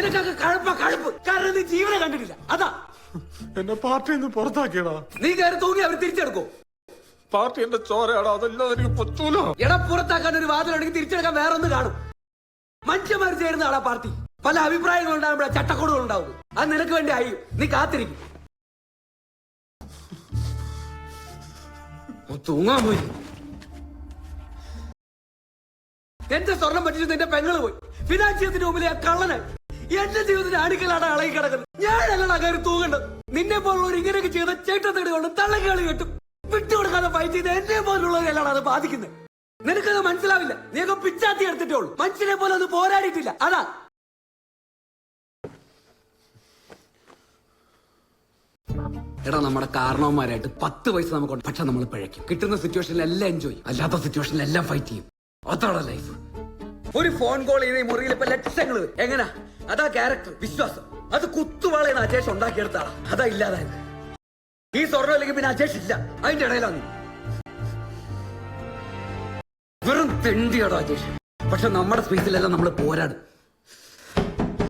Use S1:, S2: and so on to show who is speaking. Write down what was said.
S1: നിനക്കൊക്കെ കഴപ്പ്. കാരണം നീ ജീവനെ കണ്ടിട്ടില്ല. അതാ
S2: എന്നെ പാർട്ടിയിൽ നിന്ന് പുറത്താക്കിയടാ.
S1: നീ കയറി തൂങ്ങി അവർ തിരിച്ചെടുക്കോ?
S2: പാർട്ടി എന്റെ ചോരയാടാ, അതല്ലാതെ എനിക്ക് പറ്റൂല.
S1: എടാ പുറത്താക്കാൻ ഒരു വാതിലുണ്ടെങ്കിൽ തിരിച്ചെടുക്കാൻ വേറെ ഒന്ന് കാണും. മനുഷ്യന്മാർ ചേരുന്ന ആളാ പാർട്ടി. പല അഭിപ്രായങ്ങൾ ഉണ്ടാകുമ്പോഴാ ചട്ടക്കൂടുകൾ ഉണ്ടാവും. അത് നിനക്ക് വേണ്ടി ആയി. നീ കാത്തിരിക്കും. തൂങ്ങാൻ പോയി. എന്റെ സ്വർണം പറ്റിച്ച് നിന്റെ പെങ്ങള് പോയി. ഫിനാൻഷ്യത്തിന്റെ മുമ്പിൽ ആ കള്ളന് എന്റെ ജീവിതത്തിന് അടിക്കലാണ് അളകി കിടക്കുന്നത്. ഞാനല്ലടാ കയറി തൂങ്ങേണ്ടത്. നിന്നെ പോലുള്ളവർ ഇങ്ങനെയൊക്കെ ചെയ്ത ചേട്ടത്തേടി കൊണ്ട് തള്ളകളി കെട്ടും. വിട്ടുകൊടുക്കാതെ ഫൈറ്റ് ചെയ്ത് എന്നെ പോലുള്ളവരെല്ലാം അത് ബാധിക്കുന്നത്. നിനക്കത് മനസ്സിലാവില്ല. നീയൊക്കെ പിച്ചാത്തി എടുത്തിട്ടേ ഉള്ളൂ. മനുഷ്യനെ പോലെ അത് പോരാടിയിട്ടില്ല. അതാ എടാ നമ്മുടെ കാരണവന്മാരായിട്ട് 10 പൈസ നമുക്കുണ്ട്. പക്ഷെ നമ്മൾ പിഴയ്ക്കും. കിട്ടുന്ന സിറ്റുവേഷനിലെല്ലാം എൻജോയ്, അല്ലാത്ത സിറ്റുവേഷനിലെല്ലാം ഫൈറ്റ് ചെയ്യും. അതാണ് ലൈഫ്. ഒരു ഫോൺ കോൾ ചെയ്ത് ഈ മുറിയിൽ ഇപ്പൊ ലക്ഷങ്ങൾ വരും. എങ്ങനാ? അതാ ക്യാരക്ടർ, വിശ്വാസം. അത് കുത്തുവാളയെന്ന് അജേഷ് ഉണ്ടാക്കിയെടുത്താളാ. അതാ ഇല്ലാതായത്. ഈ സ്വർണ്ണം അല്ലെങ്കിൽ പിന്നെ അജേഷ് ഇല്ല. അതിന്റെ ഇടയിലാണ് വെറും തെണ്ടിയാടോ അജേഷ്. പക്ഷെ നമ്മുടെ സ്പേസിലെല്ലാം നമ്മൾ പോരാടും.